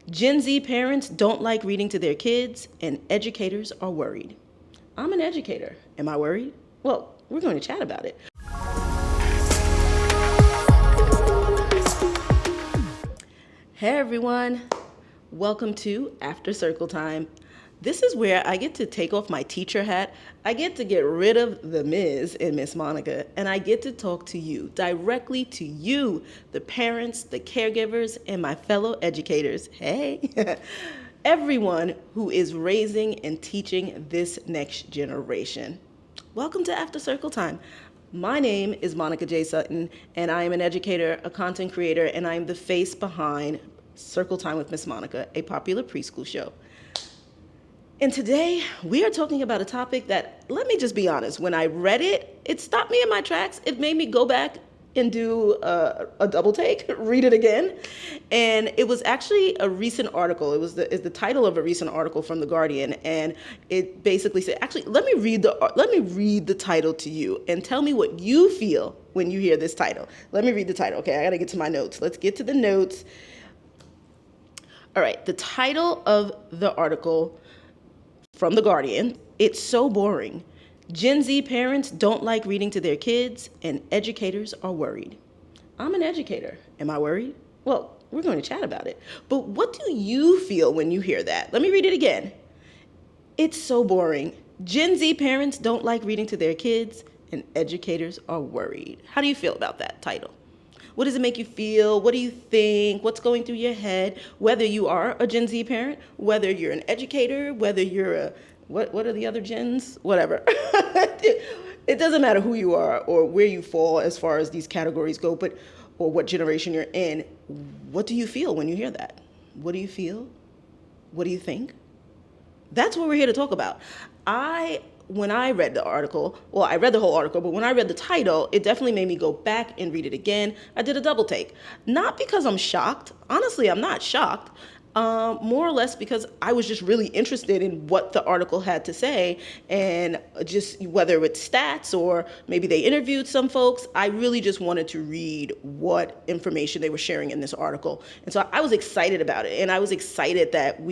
Gen Z parents don't like reading to their kids, and educators are worried. I'm an educator. Am I worried? Well, we're going to chat about it. Hey everyone, welcome to After Circle Time. This is where I get to take off my teacher hat. I get to get rid of the Ms. and Miss Monica, and I get to talk to you, directly to you, the parents, the caregivers, and my fellow educators. Hey, everyone who is raising and teaching this next generation. Welcome to After Circle Time. My name is Monica J. Sutton, and I am an educator, a content creator, and I am the face behind Circle Time with Miss Monica, a popular preschool show. And today, we are talking about a topic that, let me just be honest, when I read it, it stopped me in my tracks. It made me go back and do a double take, read it again. And it was actually a recent article. It was the title of a recent article from The Guardian. And it basically said, actually, let me read the title to you and tell me what you feel when you hear this title. Let me read the title. Okay, I gotta get to my notes. Let's get to the notes. All right, the title of the article from The Guardian, it's so boring. Gen Z parents don't like reading to their kids, and educators are worried. I'm an educator. Am I worried? Well, we're going to chat about it. But what do you feel when you hear that? Let me read it again. It's so boring. Gen Z parents don't like reading to their kids, and educators are worried. How do you feel about that title? What does it make you feel? What do you think? What's going through your head? Whether you are a Gen Z parent, whether you're an educator, whether you're a, what are the other gens? Whatever. It doesn't matter who you are or where you fall as far as these categories go, or what generation you're in. What do you feel when you hear that? What do you feel? What do you think? That's what we're here to talk about. When I read the article, well, I read the whole article, but when I read the title, it definitely made me go back and read it again. I did a double take. Not because I'm shocked. Honestly, I'm not shocked. More or less because I was just really interested in what the article had to say, and just whether it's stats or maybe they interviewed some folks, I really just wanted to read what information they were sharing in this article. And so I was excited about it, and I was excited that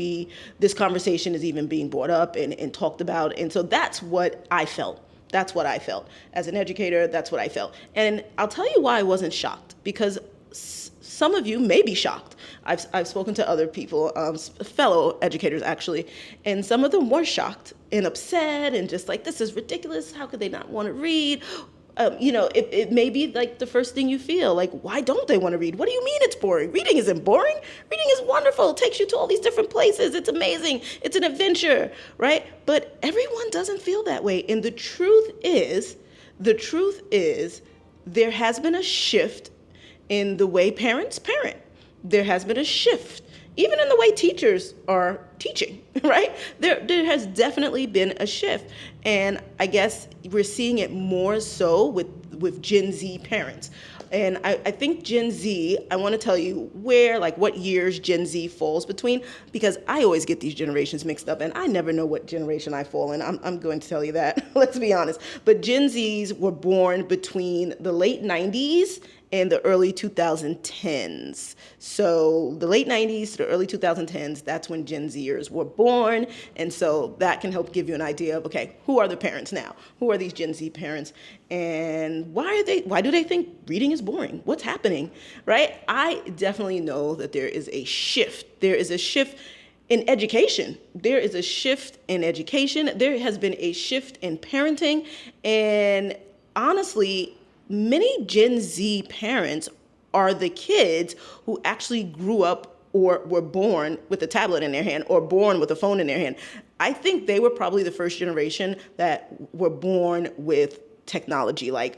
this conversation is even being brought up and talked about. And so that's what I felt. That's what I felt. As an educator, that's what I felt. And I'll tell you why I wasn't shocked, because some of you may be shocked. I've spoken to other people, fellow educators actually, and some of them were shocked and upset and just like, this is ridiculous. How could they not want to read? It may be like the first thing you feel, like, why don't they want to read? What do you mean it's boring? Reading isn't boring. Reading is wonderful. It takes you to all these different places. It's amazing. It's an adventure, right? But everyone doesn't feel that way. And the truth is, there has been a shift in the way parents parent. There has been a shift, even in the way teachers are teaching, right? There has definitely been a shift. And I guess we're seeing it more so with Gen Z parents. And I think Gen Z, I want to tell you what years Gen Z falls between, because I always get these generations mixed up and I never know what generation I fall in. I'm going to tell you that, let's be honest. But Gen Zs were born between the late 90s and the early 2010s. So the late 90s to the early 2010s, that's when Gen Zers were born. And so that can help give you an idea of, okay, who are the parents now? Who are these Gen Z parents? And why do they think reading is boring? What's happening, right? I definitely know that there is a shift. There is a shift in education. There is a shift in education. There has been a shift in parenting. And honestly, many Gen Z parents are the kids who actually grew up or were born with a tablet in their hand or born with a phone in their hand. I think they were probably the first generation that were born with technology, like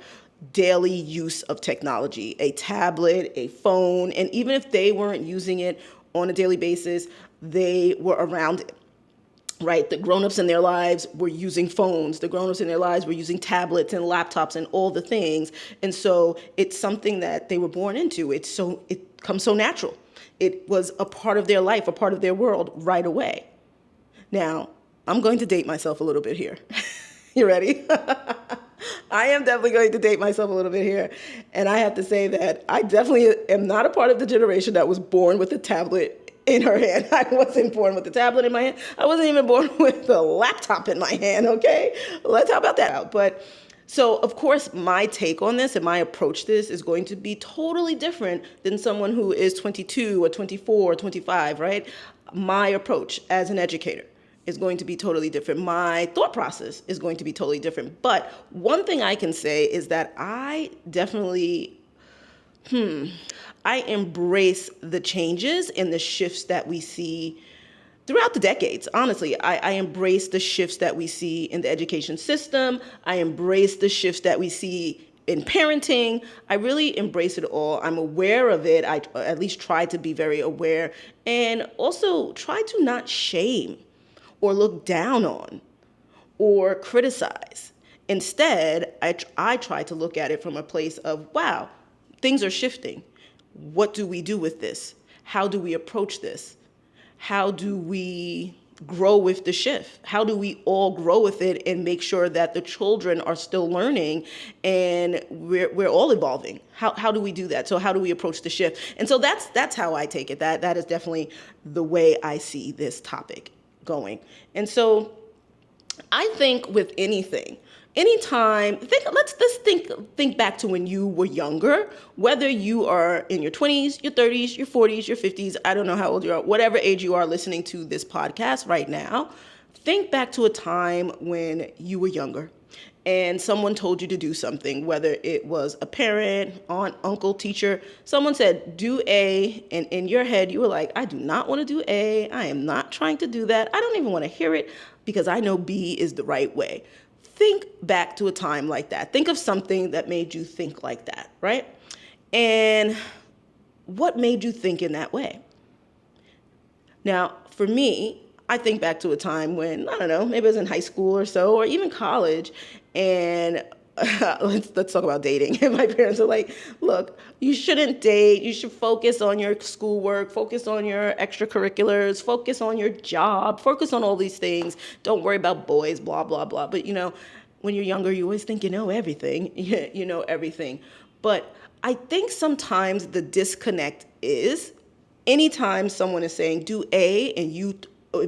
daily use of technology, a tablet, a phone, and even if they weren't using it on a daily basis, they were around it. Right? The grown-ups in their lives were using phones. The grown-ups in their lives were using tablets and laptops and all the things. And so it's something that they were born into. It comes so natural. It was a part of their life, a part of their world right away. Now, I'm going to date myself a little bit here. You ready? I am definitely going to date myself a little bit here. And I have to say that I definitely am not a part of the generation that was born with a tablet in her hand. I wasn't born with a tablet in my hand. I wasn't even born with a laptop in my hand, okay? Let's talk about that out. But so, of course, my take on this and my approach to this is going to be totally different than someone who is 22 or 24 or 25, right? My approach as an educator is going to be totally different. My thought process is going to be totally different. But one thing I can say is that I definitely I embrace the changes and the shifts that we see throughout the decades. Honestly, I embrace the shifts that we see in the education system. I embrace the shifts that we see in parenting. I really embrace it all. I'm aware of it. I at least try to be very aware, and also try to not shame or look down on or criticize. Instead, I try to look at it from a place of, wow, things are shifting. What do we do with this? How do we approach this? How do we grow with the shift? How do we all grow with it and make sure that the children are still learning and we're all evolving? How do we do that? So how do we approach the shift? And so that's how I take it. That is definitely the way I see this topic going. And so I think with anything, anytime, let's think back to when you were younger, whether you are in your 20s, your 30s, your 40s, your 50s, I don't know how old you are, whatever age you are listening to this podcast right now, think back to a time when you were younger and someone told you to do something, whether it was a parent, aunt, uncle, teacher, someone said, do A, and in your head you were like, I do not want to do A, I am not trying to do that, I don't even want to hear it because I know B is the right way. Think back to a time like that. Think of something that made you think like that, right? And what made you think in that way? Now, for me, I think back to a time when, I don't know, maybe I was in high school or so, or even college, and let's talk about dating. And my parents are like, look, you shouldn't date. You should focus on your schoolwork, focus on your extracurriculars, focus on your job, focus on all these things. Don't worry about boys, blah, blah, blah. But, when you're younger, you always think you know everything. You know everything. But I think sometimes the disconnect is anytime someone is saying do A and you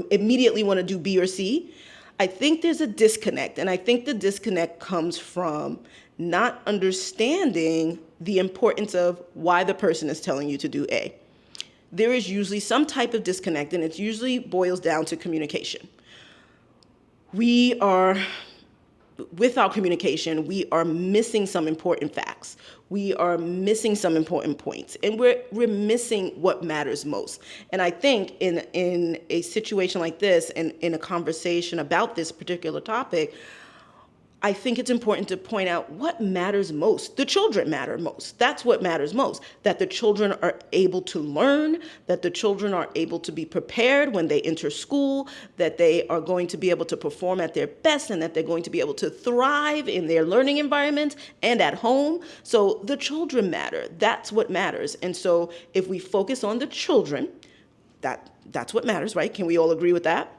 immediately want to do B or C, I think there's a disconnect. And I think the disconnect comes from not understanding the importance of why the person is telling you to do A. There is usually some type of disconnect, and it usually boils down to communication. With our communication, we are missing some important facts. We are missing some important points, and we're missing what matters most. And I think in a situation like this, and in a conversation about this particular topic, I think it's important to point out what matters most. The children matter most. That's what matters most. That the children are able to learn, that the children are able to be prepared when they enter school, that they are going to be able to perform at their best, and that they're going to be able to thrive in their learning environment and at home. So the children matter. That's what matters. And so if we focus on the children, that's what matters, right? Can we all agree with that?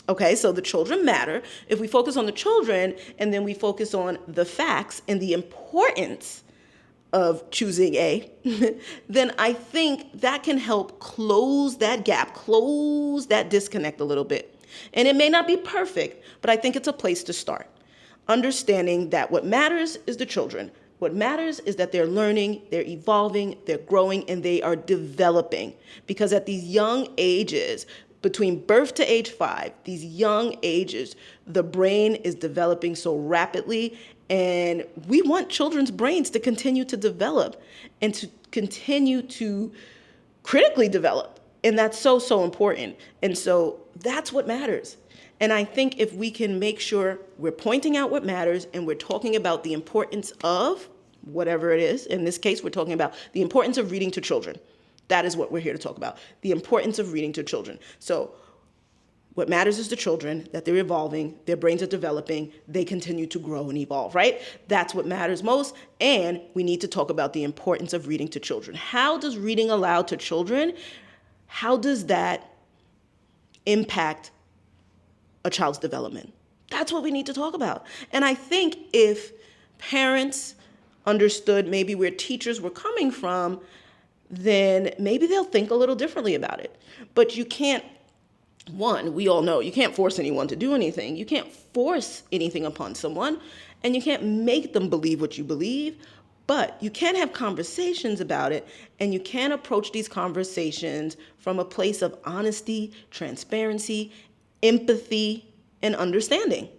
Okay, so the children matter. If we focus on the children and then we focus on the facts and the importance of choosing A, then I think that can help close that gap, close that disconnect a little bit. And it may not be perfect, but I think it's a place to start. Understanding that what matters is the children. What matters is that they're learning, they're evolving, they're growing, and they are developing. Because at these young ages, between birth to age 5, these young ages, the brain is developing so rapidly, and we want children's brains to continue to develop and to continue to critically develop. And that's so, so important. And so that's what matters. And I think if we can make sure we're pointing out what matters and we're talking about the importance of whatever it is, in this case, we're talking about the importance of reading to children. That is what we're here to talk about, the importance of reading to children. So what matters is the children, that they're evolving, their brains are developing, they continue to grow and evolve, right? That's what matters most. And we need to talk about the importance of reading to children. How does reading aloud to children, how does that impact a child's development? That's what we need to talk about. And I think if parents understood maybe where teachers were coming from, then maybe they'll think a little differently about it. But you can't, one, we all know you can't force anyone to do anything. You can't force anything upon someone, and you can't make them believe what you believe, but you can have conversations about it, and you can approach these conversations from a place of honesty, transparency, empathy, and understanding.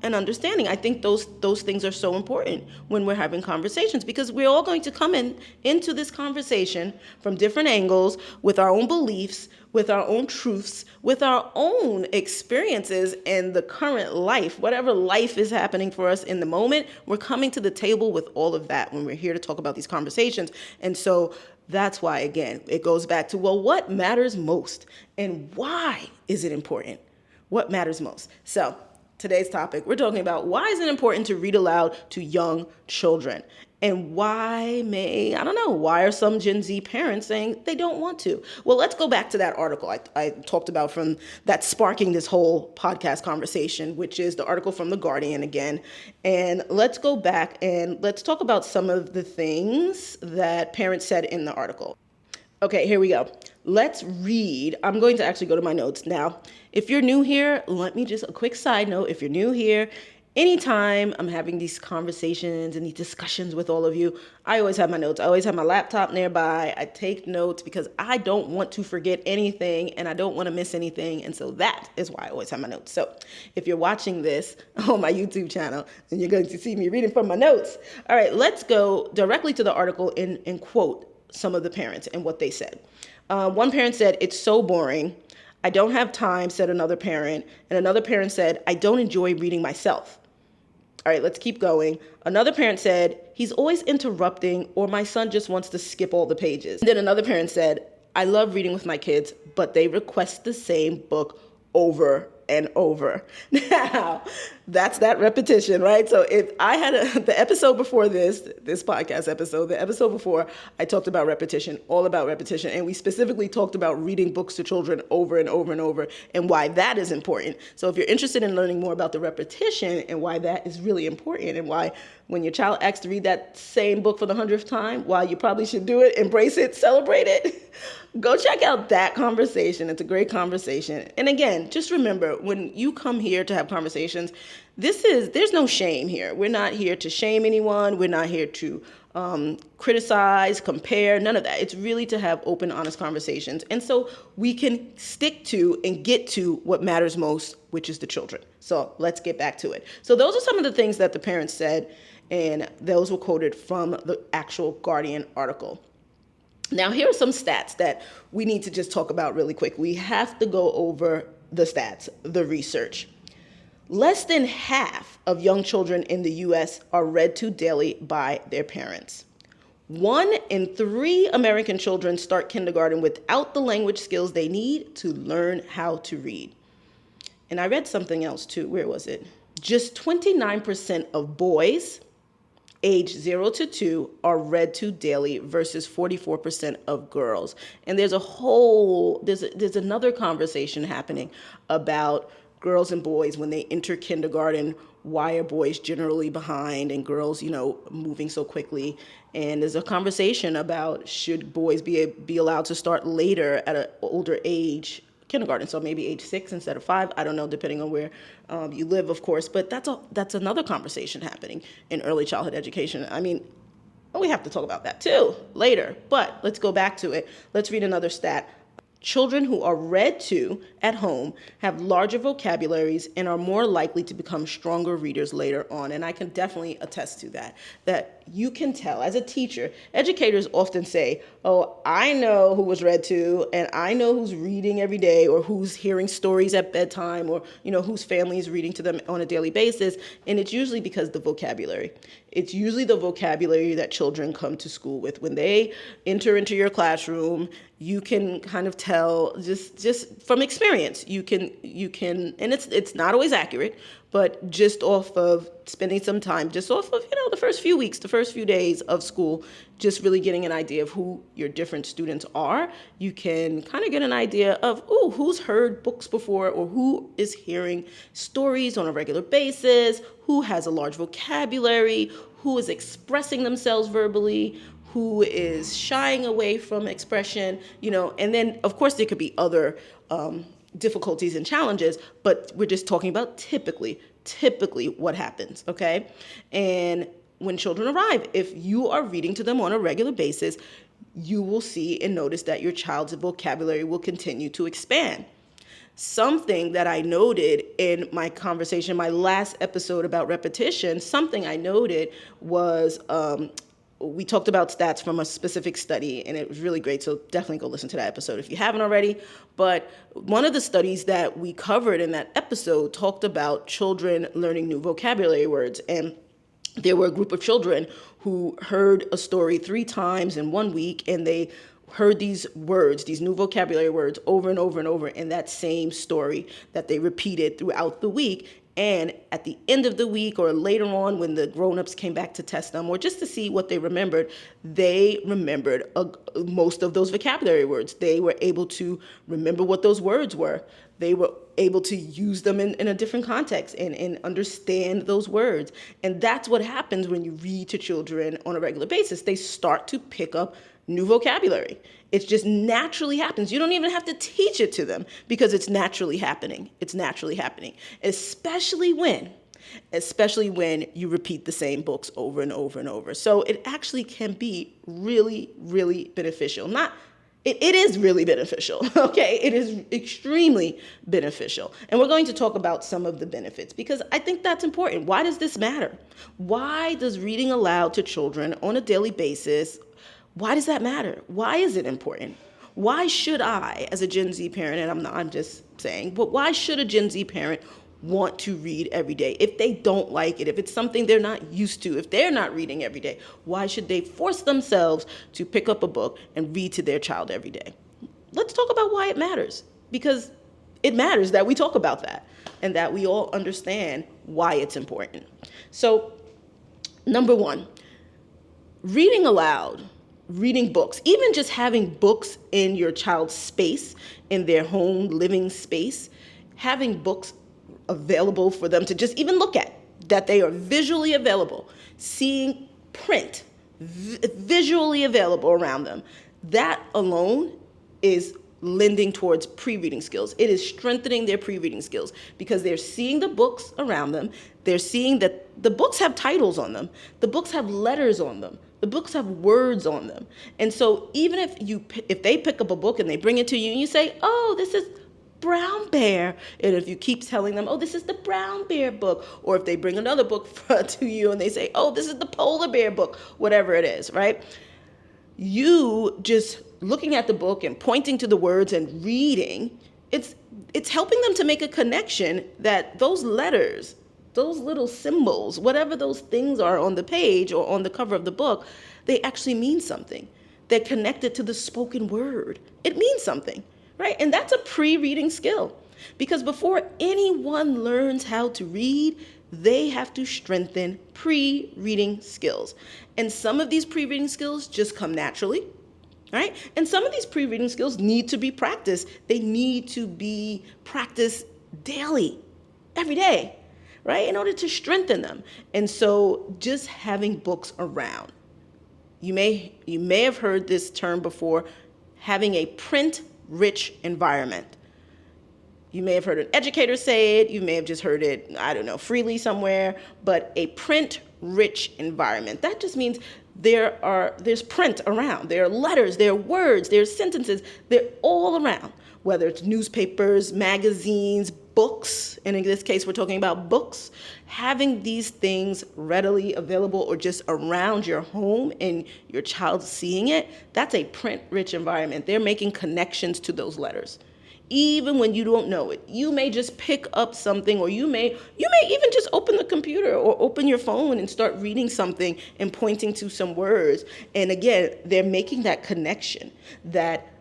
I think those things are so important when we're having conversations, because we're all going to come into this conversation from different angles, with our own beliefs, with our own truths, with our own experiences in the current life. Whatever life is happening for us in the moment, we're coming to the table with all of that when we're here to talk about these conversations. And so that's why, again, it goes back to, well, what matters most and why is it important? What matters most? So today's topic, we're talking about why is it important to read aloud to young children, and why are some Gen Z parents saying they don't want to? Well, let's go back to that article I talked about from that's sparking this whole podcast conversation, which is the article from The Guardian again. And let's go back and let's talk about some of the things that parents said in the article. Okay, here we go. Let's read. I'm going to actually go to my notes now. If you're new here, let me just, a quick side note. If you're new here, anytime I'm having these conversations and these discussions with all of you, I always have my notes. I always have my laptop nearby. I take notes because I don't want to forget anything and I don't want to miss anything. And so that is why I always have my notes. So if you're watching this on my YouTube channel, then you're going to see me reading from my notes. All right, let's go directly to the article and quote some of the parents and what they said. One parent said, "It's so boring. I don't have time," said another parent. And another parent said, "I don't enjoy reading myself." All right, let's keep going. Another parent said, "He's always interrupting," or "My son just wants to skip all the pages." And then another parent said, "I love reading with my kids, but they request the same book over and over." Now, that's that repetition, right? So if I had the episode before this podcast episode, the episode before, I talked about repetition, all about repetition. And we specifically talked about reading books to children over and over and over and why that is important. So if you're interested in learning more about the repetition and why that is really important, and why when your child asks to read that same book for the 100th time, why you probably should do it, embrace it, celebrate it, go check out that conversation. It's a great conversation. And again, just remember, when you come here to have conversations, there's no shame here. We're not here to shame anyone. We're not here to criticize, compare, none of that. It's really to have open, honest conversations. And so we can stick to and get to what matters most, which is the children. So let's get back to it. So those are some of the things that the parents said, and those were quoted from the actual Guardian article. Now, here are some stats that we need to just talk about really quick. We have to go over the stats, the research. Less than half of young children in the U.S. are read to daily by their parents. 1 in 3 American children start kindergarten without the language skills they need to learn how to read. And I read something else too. Where was it? Just 29% of boys age 0 to 2 are read to daily versus 44% of girls. And there's another conversation happening about girls and boys when they enter kindergarten. Why are boys generally behind and girls, moving so quickly? And there's a conversation about, should boys be allowed to start later at an older age, kindergarten, so maybe age 6 instead of 5. I don't know, depending on where you live, of course. But that's another conversation happening in early childhood education. I mean, we have to talk about that too later. But let's go back to it. Let's read another stat. Children who are read to at home have larger vocabularies and are more likely to become stronger readers later on. And I can definitely attest to that you can tell as a teacher. Educators often say, "Oh, I know who was read to, and I know who's reading every day, or who's hearing stories at bedtime, or whose family is reading to them on a daily basis." And it's usually because the vocabulary. It's usually the vocabulary that children come to school with. When they enter into your classroom, you can kind of tell just from experience. You can, and it's not always accurate, but just off of spending some time, just off of, the first few weeks, the first few days of school, just really getting an idea of who your different students are, you can kind of get an idea of, who's heard books before, or who is hearing stories on a regular basis, who has a large vocabulary, who is expressing themselves verbally, who is shying away from expression, and then of course there could be other difficulties and challenges, but we're just talking about typically what happens, okay? And when children arrive, if you are reading to them on a regular basis, you will see and notice that your child's vocabulary will continue to expand. Something that I noted in my conversation, my last episode about repetition, something I noted was we talked about stats from a specific study, and it was really great, so definitely go listen to that episode if you haven't already. But one of the studies that we covered in that episode talked about children learning new vocabulary words, and there were a group of children who heard a story 3 times in 1 week, and they heard these words, these new vocabulary words, over and over and over in that same story that they repeated throughout the week. And at the end of the week or later on when the grown-ups came back to test them or just to see what they remembered, they remembered most of those vocabulary words. They were able to remember what those words were. They were able to use them in a different context and understand those words. And that's what happens when you read to children on a regular basis. They start to pick up new vocabulary. It just naturally happens. You don't even have to teach it to them because it's naturally happening. It's naturally happening, especially when you repeat the same books over and over and over. So it actually can be really, really beneficial. It is really beneficial, okay? It is extremely beneficial. And we're going to talk about some of the benefits because I think that's important. Why does this matter? Why does reading aloud to children on a daily basis, why does that matter? Why is it important? Why should I, as a Gen Z parent, and I'm just saying, but why should a Gen Z parent want to read every day? If they don't like it, if it's something they're not used to, if they're not reading every day, why should they force themselves to pick up a book and read to their child every day? Let's talk about why it matters, because it matters that we talk about that and that we all understand why it's important. So, number 1, reading aloud, reading books, even just having books in your child's space, in their home living space, having books available for them to just even look at, that they are visually available, seeing print visually available around them. That alone is lending towards pre-reading skills. It is strengthening their pre-reading skills because they're seeing the books around them. They're seeing that the books have titles on them. The books have letters on them. The books have words on them. And so even if they pick up a book and they bring it to you and you say, oh, this is Brown Bear, and if you keep telling them, oh, this is the Brown Bear book, or if they bring another book to you and they say, oh, this is the Polar Bear book, whatever it is, right? You just looking at the book and pointing to the words and reading, it's helping them to make a connection that those letters, those little symbols, whatever those things are on the page or on the cover of the book, they actually mean something. They're connected to the spoken word. It means something, right? And that's a pre-reading skill because before anyone learns how to read, they have to strengthen pre-reading skills. And some of these pre-reading skills just come naturally, right? And some of these pre-reading skills need to be practiced. They need to be practiced daily, every day, right? In order to strengthen them. And so just having books around. You may have heard this term before, having a print-rich environment. You may have heard an educator say it. You may have just heard it, I don't know, freely somewhere, but a print-rich environment. That just means there's print around. There are letters, there are words, there are sentences. They're all around, whether it's newspapers, magazines, books, and in this case, we're talking about books. Having these things readily available or just around your home and your child seeing it, that's a print-rich environment. They're making connections to those letters. Even when you don't know it, you may just pick up something, or you may even just open the computer or open your phone and start reading something and pointing to some words. And again, they're making that connection that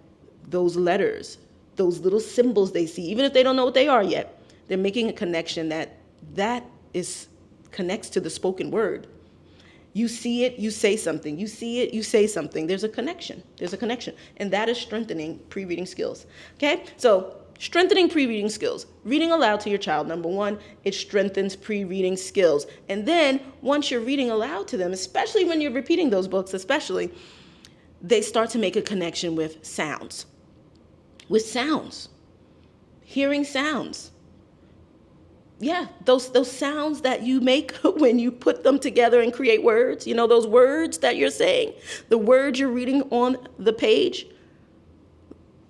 those letters, those little symbols they see, even if they don't know what they are yet, they're making a connection that connects to the spoken word. You see it, you say something. You see it, you say something. There's a connection. And that is strengthening pre-reading skills. Okay? So strengthening pre-reading skills. Reading aloud to your child, number 1, it strengthens pre-reading skills. And then once you're reading aloud to them, especially when you're repeating those books, they start to make a connection with sounds. With sounds. Hearing sounds. Yeah, those sounds that you make when you put them together and create words. You know, those words that you're saying, the words you're reading on the page.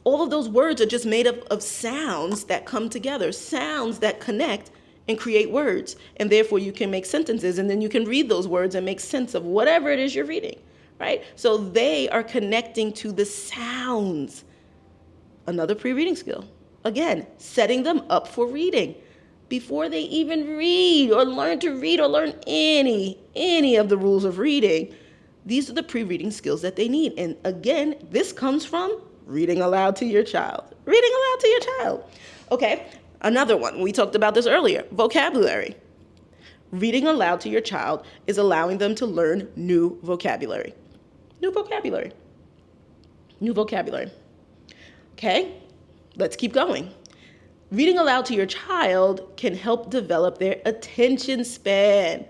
All of those words are just made up of sounds that come together, sounds that connect and create words. And therefore you can make sentences, and then you can read those words and make sense of whatever it is you're reading, right? So they are connecting to the sounds. Another pre-reading skill. Again, setting them up for reading before they even read or learn to read or learn any of the rules of reading. These are the pre-reading skills that they need. And again, this comes from reading aloud to your child. Reading aloud to your child. Okay, another one. We talked about this earlier. Vocabulary. Reading aloud to your child is allowing them to learn new vocabulary. New vocabulary. New vocabulary. Okay, let's keep going. Reading aloud to your child can help develop their attention span.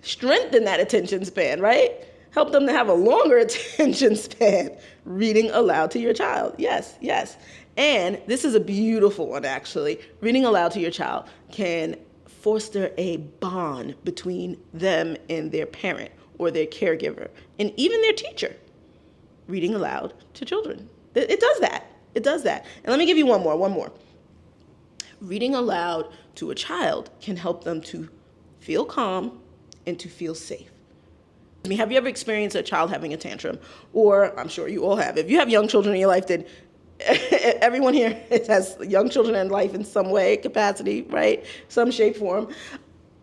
Strengthen that attention span, right? Help them to have a longer attention span. Reading aloud to your child. Yes, yes. And this is a beautiful one, actually. Reading aloud to your child can foster a bond between them and their parent or their caregiver and even their teacher. Reading aloud to children. It does that. It does that. And let me give you one more. Reading aloud to a child can help them to feel calm and to feel safe. I mean, have you ever experienced a child having a tantrum? Or I'm sure you all have. If you have young children in your life, then everyone here has young children in life in some way, capacity, right? Some shape, form.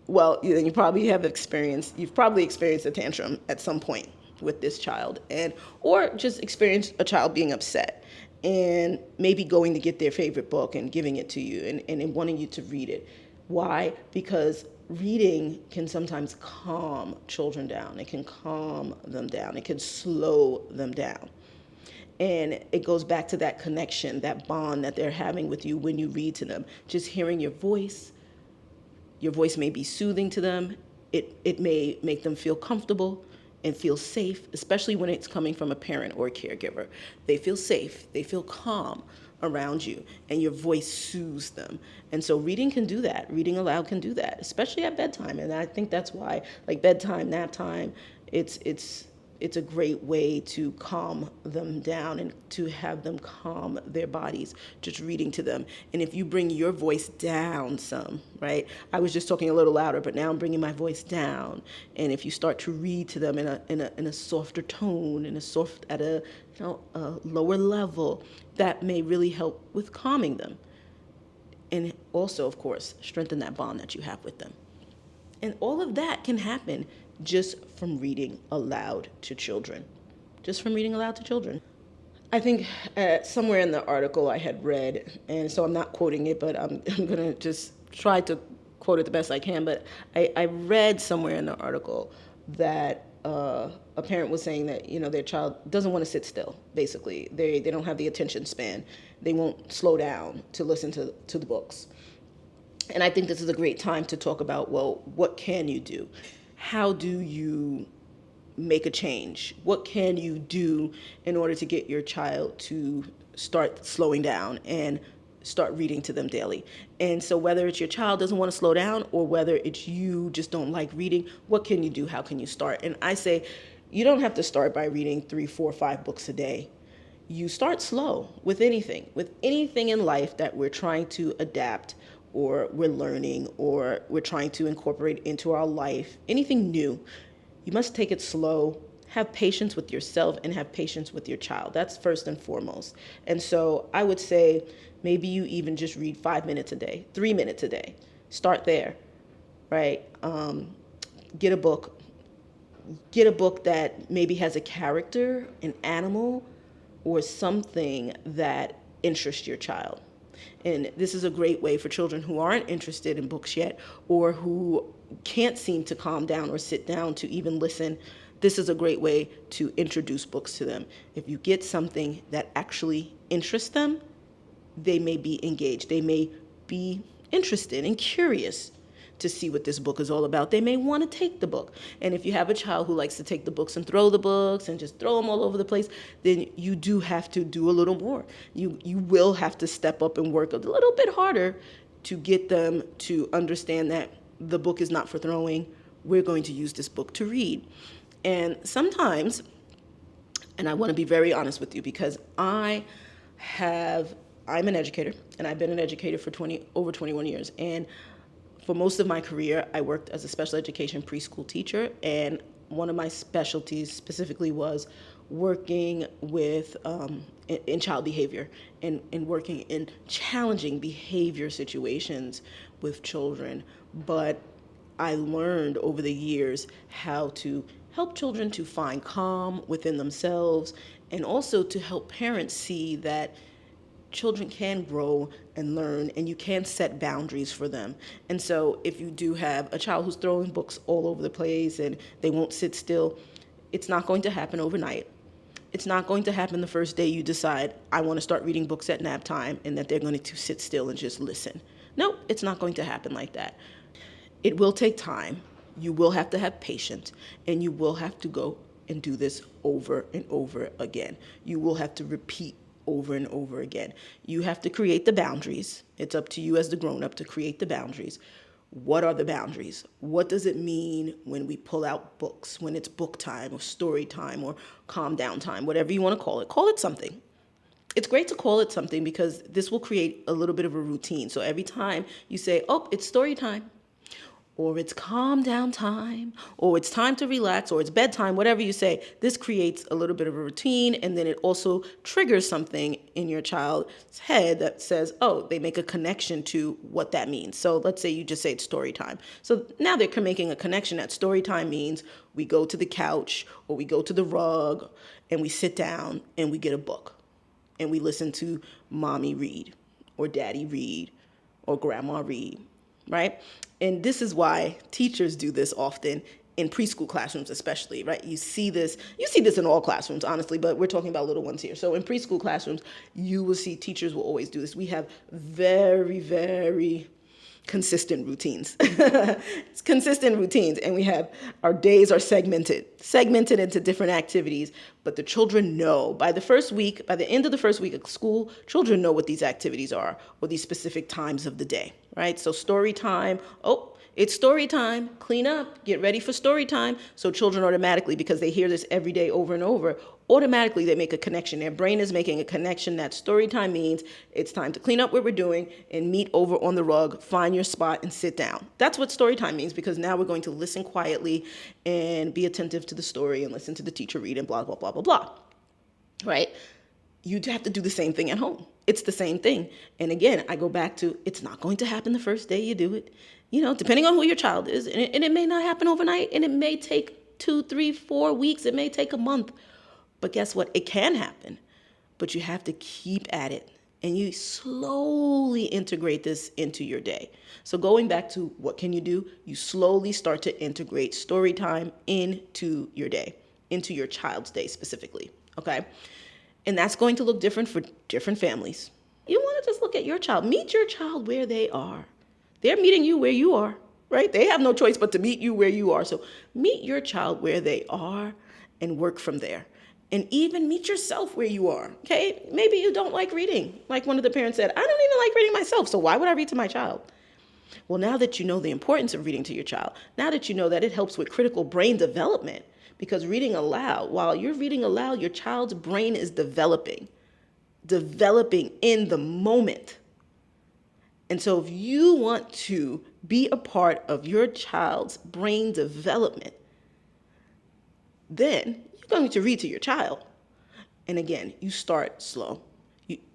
Well, you've probably experienced a tantrum at some point with this child, or just experienced a child being upset and maybe going to get their favorite book and giving it to you and wanting you to read it. Why? Because reading can sometimes calm children down. It can calm them down. It can slow them down. And it goes back to that connection, that bond that they're having with you when you read to them. Just hearing your voice may be soothing to them. It may make them feel comfortable and feel safe, especially when it's coming from a parent or a caregiver. They feel safe, they feel calm around you, and your voice soothes them. And so reading can do that. Reading aloud can do that, especially at bedtime. And I think that's why, like bedtime, nap time, it's a great way to calm them down and to have them calm their bodies, just reading to them. And if you bring your voice down some, right? I was just talking a little louder, but now I'm bringing my voice down. And if you start to read to them in a softer tone, at a lower level, that may really help with calming them. And also, of course, strengthen that bond that you have with them. And all of that can happen just from reading aloud to children. Just from reading aloud to children. I think somewhere in the article I had read, and so I'm not quoting it, but I'm going to just try to quote it the best I can, but I read somewhere in the article that a parent was saying that, their child doesn't want to sit still, basically. They don't have the attention span. They won't slow down to listen to the books. And I think this is a great time to talk about, well, what can you do? How do you make a change? What can you do in order to get your child to start slowing down and start reading to them daily? And so whether it's your child doesn't want to slow down or whether it's you just don't like reading, what can you do? How can you start? And I say, you don't have to start by reading 3, 4, 5 books a day. You start slow with anything in life that we're trying to adapt or we're learning or we're trying to incorporate into our life, anything new. You must take it slow, have patience with yourself, and have patience with your child. That's first and foremost. And so I would say maybe you even just read 5 minutes a day, 3 minutes a day. Start there, right? Get a book. Get a book that maybe has a character, an animal, or something that interests your child. And this is a great way for children who aren't interested in books yet or who can't seem to calm down or sit down to even listen. This is a great way to introduce books to them. If you get something that actually interests them, they may be engaged. They may be interested and curious. to see what this book is all about. They may want to take the book. And if you have a child who likes to take the books and throw the books and just throw them all over the place, then you do have to do a little more. You will have to step up and work a little bit harder to get them to understand that the book is not for throwing. We're going to use this book to read. And sometimes, and I want to be very honest with you, because I'm an educator, and I've been an educator for over 21 years. And for most of my career, I worked as a special education preschool teacher, and one of my specialties specifically was working with in child behavior and working in challenging behavior situations with children. But I learned over the years how to help children to find calm within themselves, and also to help parents see that children can grow and learn, and you can set boundaries for them. And so if you do have a child who's throwing books all over the place and they won't sit still, it's not going to happen overnight. It's not going to happen the first day you decide, I want to start reading books at nap time, and that they're going to sit still and just listen. No, it's not going to happen like that. It will take time. You will have to have patience, and you will have to go and do this over and over again. You will have to repeat over and over again. You have to create the boundaries. It's up to you as the grown-up to create the boundaries. What are the boundaries? What does it mean when we pull out books, when it's book time or story time or calm down time, whatever you want to call it? Call it something. It's great to call it something because this will create a little bit of a routine. So every time you say, oh, it's story time, or it's calm down time, or it's time to relax, or it's bedtime, whatever you say, this creates a little bit of a routine, and then it also triggers something in your child's head that says, oh, they make a connection to what that means. So let's say you just say it's story time. So now they're making a connection that story time means we go to the couch, or we go to the rug, and we sit down, and we get a book, and we listen to mommy read, or daddy read, or grandma read, right? And this is why teachers do this often in preschool classrooms especially, right? You see this in all classrooms, honestly, but we're talking about little ones here. So in preschool classrooms, you will see teachers will always do this. We have very, very consistent routines. It's consistent routines, and we have our days are segmented into different activities, but the children know by the end of the first week of school, children know what these activities are, or these specific times of the day, right? So story time, oh, it's story time, clean up, get ready for story time. So children automatically, because they hear this every day over and over, automatically they make a connection. Their brain is making a connection that story time means it's time to clean up what we're doing and meet over on the rug, find your spot and sit down. That's what story time means, because now we're going to listen quietly and be attentive to the story and listen to the teacher read and blah, blah, blah, blah, blah, right? You have to do the same thing at home. It's the same thing. And again, I go back to, it's not going to happen the first day you do it. Depending on who your child is, and it may not happen overnight, and it may take 2, 3, 4 weeks. It may take a month. But guess what? It can happen. But you have to keep at it. And you slowly integrate this into your day. So going back to what can you do? You slowly start to integrate story time into your day, into your child's day specifically, okay? And that's going to look different for different families. You want to just look at your child. Meet your child where they are. They're meeting you where you are, right? They have no choice but to meet you where you are. So meet your child where they are and work from there. And even meet yourself where you are, okay? Maybe you don't like reading. Like one of the parents said, I don't even like reading myself, so why would I read to my child? Well, now that you know the importance of reading to your child, now that you know that it helps with critical brain development, because reading aloud, while you're reading aloud, your child's brain is developing in the moment. And so if you want to be a part of your child's brain development, then you're going to read to your child. And again, you start slow.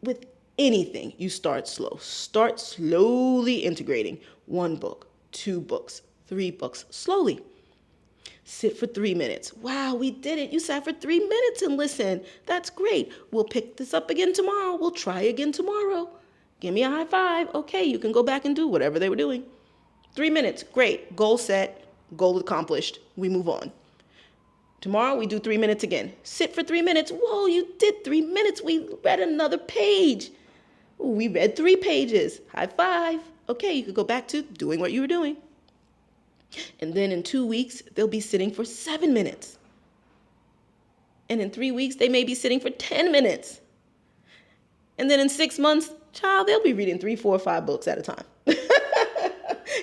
With anything, you start slow. Start slowly integrating 1 book, 2 books, 3 books, slowly. Sit for 3 minutes. Wow, we did it. You sat for 3 minutes and listened. That's great. We'll pick this up again tomorrow. We'll try again tomorrow. Give me a high five. Okay, you can go back and do whatever they were doing. 3 minutes. Great. Goal set. Goal accomplished. We move on. Tomorrow we do 3 minutes again. Sit for 3 minutes. Whoa, you did 3 minutes. We read another page. We read 3 pages. High five. Okay, you could go back to doing what you were doing. And then in 2 weeks, they'll be sitting for 7 minutes. And in 3 weeks, they may be sitting for 10 minutes. And then in 6 months, child, they'll be reading 3, 4, 5 books at a time.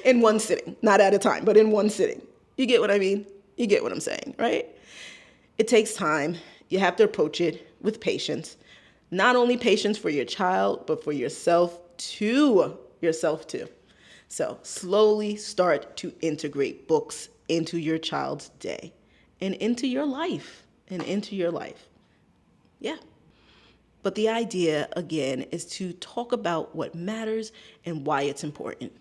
In one sitting. Not at a time, but in one sitting. You get what I mean? You get what I'm saying, right? It takes time. You have to approach it with patience. Not only patience for your child, but for yourself too. Yourself too. So slowly start to integrate books into your child's day and into your life. Yeah. But the idea, again, is to talk about what matters and why it's important.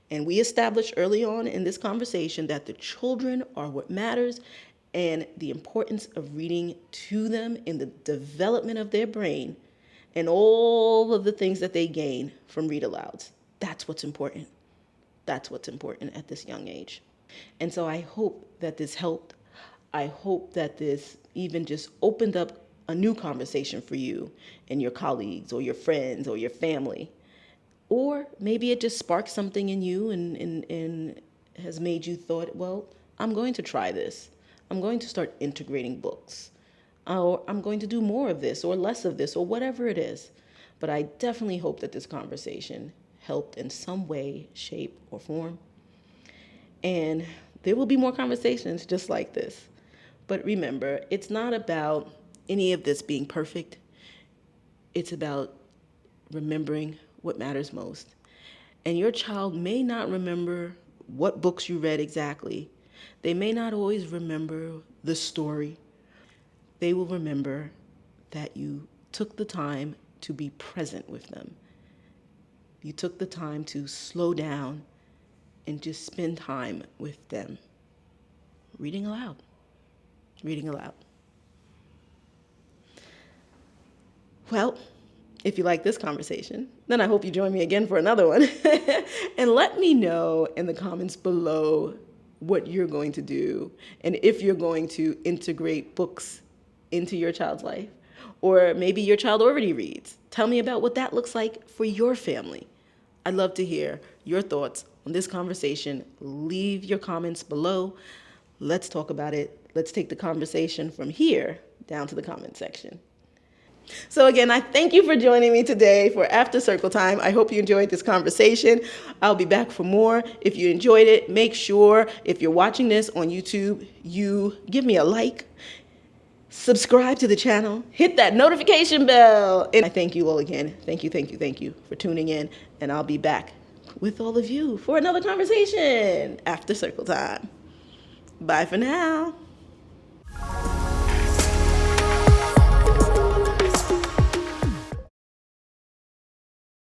And we established early on in this conversation that the children are what matters, and the importance of reading to them in the development of their brain and all of the things that they gain from read alouds. That's what's important. That's what's important at this young age. And so I hope that this helped. I hope that this even just opened up a new conversation for you and your colleagues or your friends or your family. Or maybe it just sparked something in you and has made you thought, well, I'm going to try this. I'm going to start integrating books. Or I'm going to do more of this or less of this or whatever it is. But I definitely hope that this conversation helped in some way, shape, or form. And there will be more conversations just like this. But remember, it's not about any of this being perfect. It's about remembering what matters most. And your child may not remember what books you read exactly. They may not always remember the story. They will remember that you took the time to be present with them. You took the time to slow down and just spend time with them. Reading aloud. Reading aloud. Well, if you like this conversation, then I hope you join me again for another one. And let me know in the comments below what you're going to do and if you're going to integrate books into your child's life. Or maybe your child already reads. Tell me about what that looks like for your family. I'd love to hear your thoughts on this conversation. Leave your comments below. Let's talk about it. Let's take the conversation from here down to the comment section. So again, I thank you for joining me today for After Circle Time. I hope you enjoyed this conversation. I'll be back for more. If you enjoyed it, make sure if you're watching this on YouTube, you give me a like, subscribe to the channel, hit that notification bell. And I thank you all again. Thank you for tuning in. And I'll be back with all of you for another conversation after Circle Time. Bye for now.